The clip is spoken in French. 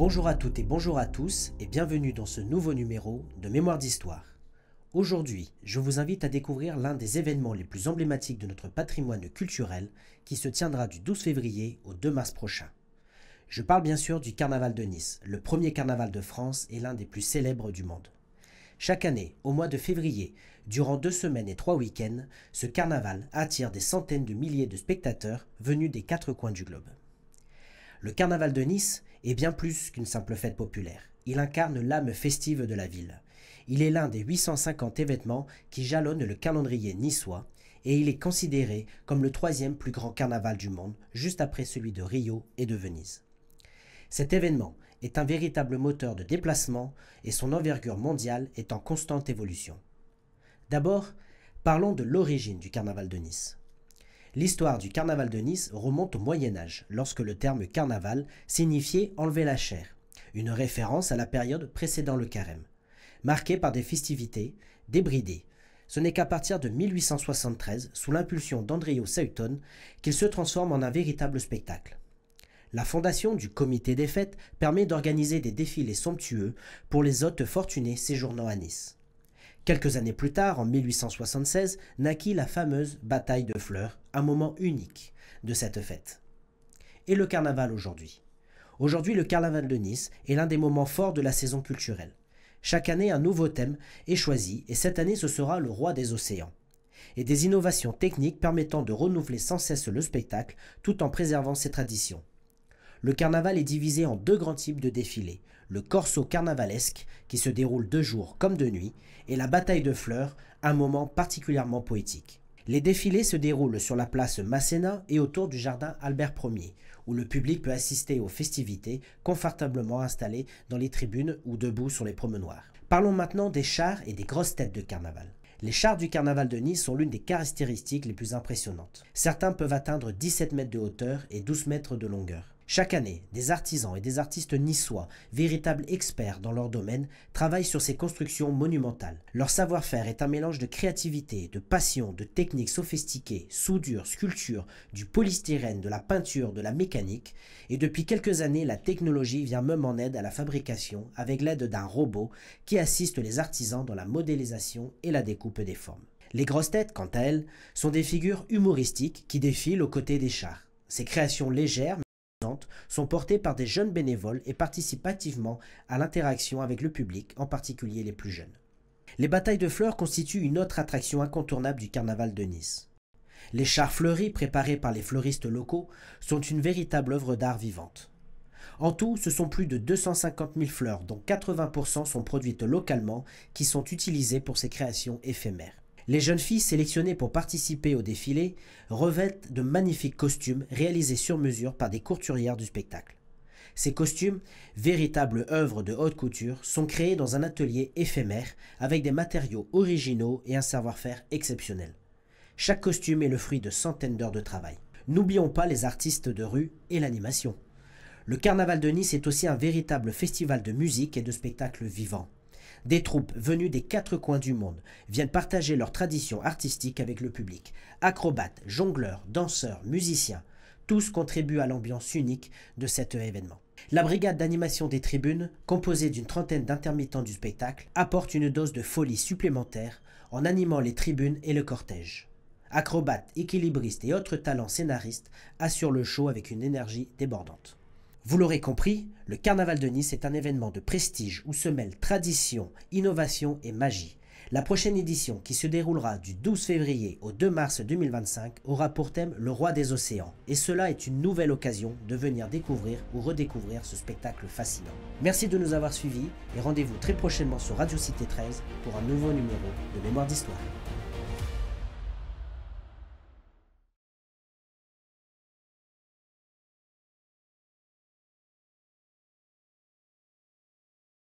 Bonjour à toutes et bonjour à tous et bienvenue dans ce nouveau numéro de Mémoire d'Histoire. Aujourd'hui, je vous invite à découvrir l'un des événements les plus emblématiques de notre patrimoine culturel qui se tiendra du 12 février au 2 mars prochain. Je parle bien sûr du Carnaval de Nice, le premier carnaval de France et l'un des plus célèbres du monde. Chaque année, au mois de février, durant 2 semaines et 3 week-ends, ce carnaval attire des centaines de milliers de spectateurs venus des 4 coins du globe. Le Carnaval de Nice est bien plus qu'une simple fête populaire. Il incarne l'âme festive de la ville. Il est l'un des 850 événements qui jalonnent le calendrier niçois et il est considéré comme le 3e plus grand carnaval du monde, juste après celui de Rio et de Venise. Cet événement est un véritable moteur de déplacement et son envergure mondiale est en constante évolution. D'abord, parlons de l'origine du Carnaval de Nice. L'histoire du Carnaval de Nice remonte au Moyen-Âge, lorsque le terme carnaval signifiait enlever la chair, une référence à la période précédant le carême, marquée par des festivités débridées. Ce n'est qu'à partir de 1873, sous l'impulsion d'Andrio Seuton, qu'il se transforme en un véritable spectacle. La fondation du comité des fêtes permet d'organiser des défilés somptueux pour les hôtes fortunés séjournant à Nice. Quelques années plus tard, en 1876, naquit la fameuse bataille de Fleurs, un moment unique de cette fête. Et le carnaval aujourd'hui. Aujourd'hui, le carnaval de Nice est l'un des moments forts de la saison culturelle. Chaque année, un nouveau thème est choisi et cette année, ce sera le roi des océans. Et des innovations techniques permettant de renouveler sans cesse le spectacle tout en préservant ses traditions. Le carnaval est divisé en 2 grands types de défilés, le corso carnavalesque qui se déroule 2 jours comme de nuit et la bataille de Fleurs, un moment particulièrement poétique. Les défilés se déroulent sur la place Masséna et autour du jardin Albert Ier, où le public peut assister aux festivités confortablement installés dans les tribunes ou debout sur les promenoirs. Parlons maintenant des chars et des grosses têtes de carnaval. Les chars du carnaval de Nice sont l'une des caractéristiques les plus impressionnantes. Certains peuvent atteindre 17 mètres de hauteur et 12 mètres de longueur. Chaque année, des artisans et des artistes niçois, véritables experts dans leur domaine, travaillent sur ces constructions monumentales. Leur savoir-faire est un mélange de créativité, de passion, de techniques sophistiquées, soudure, sculpture, du polystyrène, de la peinture, de la mécanique. Et depuis quelques années, la technologie vient même en aide à la fabrication avec l'aide d'un robot qui assiste les artisans dans la modélisation et la découpe des formes. Les grosses têtes, quant à elles, sont des figures humoristiques qui défilent aux côtés des chars. Ces créations légères sont portés par des jeunes bénévoles et participent activement à l'interaction avec le public, en particulier les plus jeunes. Les batailles de Fleurs constituent une autre attraction incontournable du carnaval de Nice. Les chars fleuris préparés par les fleuristes locaux sont une véritable œuvre d'art vivante. En tout, ce sont plus de 250 000 fleurs, dont 80% sont produites localement, qui sont utilisées pour ces créations éphémères. Les jeunes filles sélectionnées pour participer au défilé revêtent de magnifiques costumes réalisés sur mesure par des couturières du spectacle. Ces costumes, véritables œuvres de haute couture, sont créés dans un atelier éphémère avec des matériaux originaux et un savoir-faire exceptionnel. Chaque costume est le fruit de centaines d'heures de travail. N'oublions pas les artistes de rue et l'animation. Le Carnaval de Nice est aussi un véritable festival de musique et de spectacles vivants. Des troupes venues des 4 coins du monde viennent partager leur tradition artistique avec le public. Acrobates, jongleurs, danseurs, musiciens, tous contribuent à l'ambiance unique de cet événement. La brigade d'animation des tribunes, composée d'une trentaine d'intermittents du spectacle, apporte une dose de folie supplémentaire en animant les tribunes et le cortège. Acrobates, équilibristes et autres talents scénaristes assurent le show avec une énergie débordante. Vous l'aurez compris, le Carnaval de Nice est un événement de prestige où se mêlent tradition, innovation et magie. La prochaine édition, qui se déroulera du 12 février au 2 mars 2025, aura pour thème le roi des océans. Et cela est une nouvelle occasion de venir découvrir ou redécouvrir ce spectacle fascinant. Merci de nous avoir suivis et rendez-vous très prochainement sur Radio Cité 13 pour un nouveau numéro de Mémoire d'Histoire.